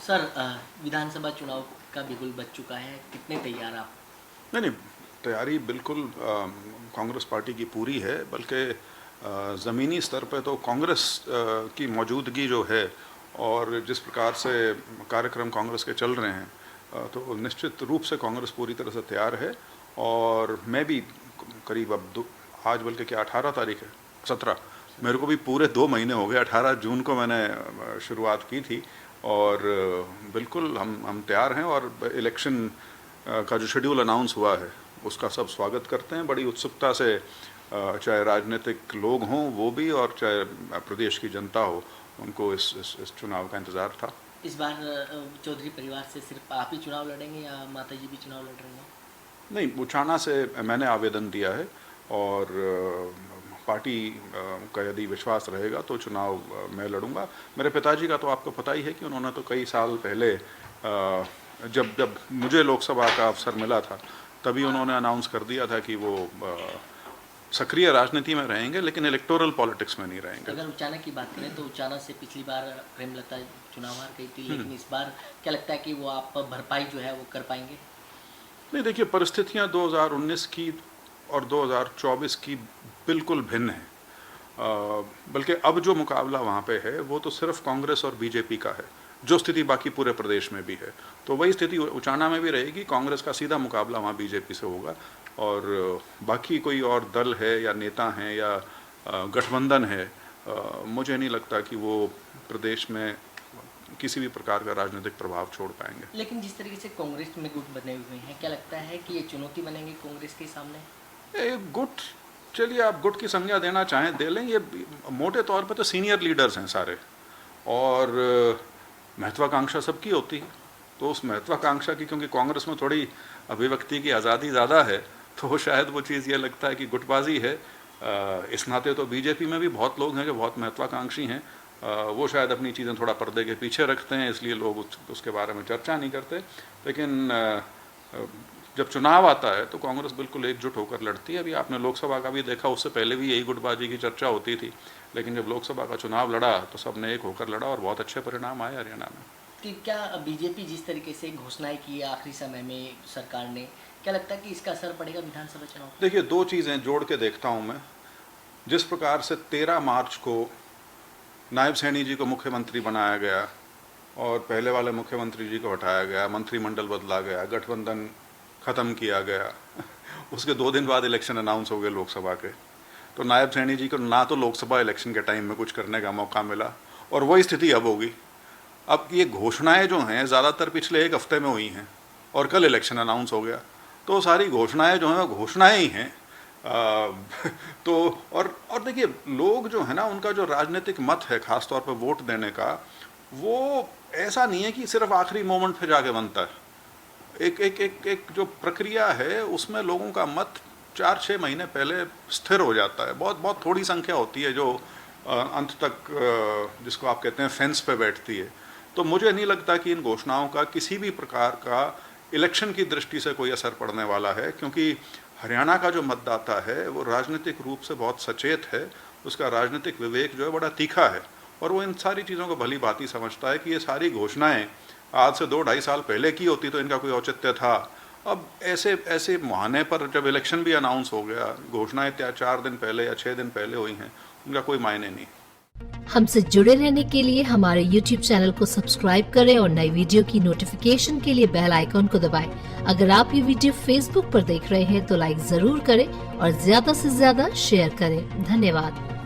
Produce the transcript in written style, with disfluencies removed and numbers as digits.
Sir विधानसभा चुनाव का बिगुल बज चुका है, कितने तैयार आप? नहीं, तैयारी बिल्कुल कांग्रेस पार्टी की पूरी है, बल्कि ज़मीनी स्तर पे तो कांग्रेस की मौजूदगी जो है और जिस प्रकार से कार्यक्रम कांग्रेस के चल रहे हैं, तो निश्चित रूप से कांग्रेस पूरी तरह से तैयार है। और मैं भी करीब आज बल्कि क्या 18 तारीख है, 17, मेरे को भी पूरे 2 महीने हो गए। 18 जून को मैंने शुरुआत की थी और बिल्कुल हम तैयार हैं। और इलेक्शन का जो शेड्यूल अनाउंस हुआ है उसका सब स्वागत करते हैं बड़ी उत्सुकता से, चाहे राजनीतिक लोग हों वो भी और चाहे प्रदेश की जनता हो, उनको इस चुनाव का इंतज़ार था। इस बार चौधरी परिवार से सिर्फ आप ही चुनाव लड़ेंगे या माताजी भी चुनाव लड़ रही हैं? नहीं, उचाना से मैंने आवेदन दिया है और पार्टी का यदि विश्वास रहेगा तो चुनाव मैं लड़ूंगा। मेरे पिताजी का तो आपको पता ही है कि उन्होंने तो कई साल पहले जब मुझे लोकसभा का अवसर मिला था तभी उन्होंने अनाउंस कर दिया था कि वो सक्रिय राजनीति में रहेंगे लेकिन इलेक्टोरल पॉलिटिक्स में नहीं रहेंगे। अगर उचाना की बात करें तो उचाना से पिछली बार प्रेमलता चुनाव हार गई थी, लेकिन इस बार क्या लगता है कि वो आप भरपाई जो है वो कर पाएंगे? नहीं, देखिए, परिस्थितियां 2019 की और 2024 की बिल्कुल भिन्न है। बल्कि अब जो मुकाबला वहाँ पे है वो तो सिर्फ कांग्रेस और बीजेपी का है, जो स्थिति बाकी पूरे प्रदेश में भी है। तो वही स्थिति उचाना में भी रहेगी। कांग्रेस का सीधा मुकाबला वहाँ बीजेपी से होगा और बाकी कोई और दल है या नेता हैं या गठबंधन है, मुझे नहीं लगता कि वो प्रदेश में किसी भी प्रकार का राजनीतिक प्रभाव छोड़ पाएंगे। लेकिन जिस तरीके से कांग्रेस में गुट बने हुए हैं, क्या लगता है कि ये चुनौती बनेंगे कांग्रेस के सामने? गुट, चलिए आप गुट की संज्ञा देना चाहें दे लें। ये मोटे तौर पे तो सीनियर लीडर्स हैं सारे और महत्वाकांक्षा सबकी होती है। तो उस महत्वाकांक्षा की, क्योंकि कांग्रेस में थोड़ी अभिव्यक्ति की आज़ादी ज़्यादा है, तो शायद वो चीज़ ये लगता है कि गुटबाजी है। इस नाते तो बीजेपी में भी बहुत लोग हैं जो बहुत महत्वाकांक्षी हैं, वो शायद अपनी चीज़ें थोड़ा पर्दे के पीछे रखते हैं, इसलिए लोग उसके बारे में चर्चा नहीं करते। लेकिन जब चुनाव आता है तो कांग्रेस बिल्कुल एकजुट होकर लड़ती है। अभी आपने लोकसभा का भी देखा, उससे पहले भी यही गुटबाजी की चर्चा होती थी, लेकिन जब लोकसभा का चुनाव लड़ा तो सबने एक होकर लड़ा और बहुत अच्छे परिणाम आए हरियाणा में। कि क्या बीजेपी जिस तरीके से घोषणाएं की आखिरी समय में सरकार ने, क्या लगता है कि इसका असर पड़ेगा विधानसभा चुनाव? देखिए, 2 चीज़ें जोड़ के देखता हूँ मैं। जिस प्रकार से 13 मार्च को नायब सैनी जी को मुख्यमंत्री बनाया गया और पहले वाले मुख्यमंत्री जी को हटाया गया, मंत्रिमंडल बदला गया, गठबंधन ख़त्म किया गया उसके 2 दिन बाद इलेक्शन अनाउंस हो गए लोकसभा के। तो नायब सैनी जी को ना तो लोकसभा इलेक्शन के टाइम में कुछ करने का मौका मिला और वही स्थिति अब होगी। अब ये घोषणाएं जो हैं ज़्यादातर पिछले 1 हफ्ते में हुई हैं और कल इलेक्शन अनाउंस हो गया, तो सारी घोषणाएं जो हैं वो घोषणाएं ही हैं। तो और देखिए, लोग जो है ना, उनका जो राजनीतिक मत है खासतौर पर वोट देने का, वो ऐसा नहीं है कि सिर्फ आखिरी मोमेंट पे जाके बनता है। एक जो प्रक्रिया है उसमें लोगों का मत 4-6 महीने पहले स्थिर हो जाता है। बहुत थोड़ी संख्या होती है जो अंत तक, जिसको आप कहते हैं फेंस पे बैठती है। तो मुझे नहीं लगता कि इन घोषणाओं का किसी भी प्रकार का इलेक्शन की दृष्टि से कोई असर पड़ने वाला है, क्योंकि हरियाणा का जो मतदाता है वो राजनीतिक रूप से बहुत सचेत है, उसका राजनीतिक विवेक जो है बड़ा तीखा है और वो इन सारी चीज़ों को भली भांति समझता है कि ये सारी घोषणाएं आज से 2-2.5 साल पहले की होती तो इनका कोई औचित्य था। अब ऐसे मुहाने पर जब इलेक्शन भी अनाउंस हो गया, घोषणाएं 4 दिन पहले या 6 दिन पहले हुई हैं, उनका कोई मायने नहीं। हमसे जुड़े रहने के लिए हमारे YouTube चैनल को सब्सक्राइब करें और नई वीडियो की नोटिफिकेशन के लिए बेल आइकॉन को दबाएं। अगर आप ये वीडियो Facebook पर देख रहे हैं तो लाइक जरूर करें और ज्यादा से ज्यादा शेयर करें। धन्यवाद।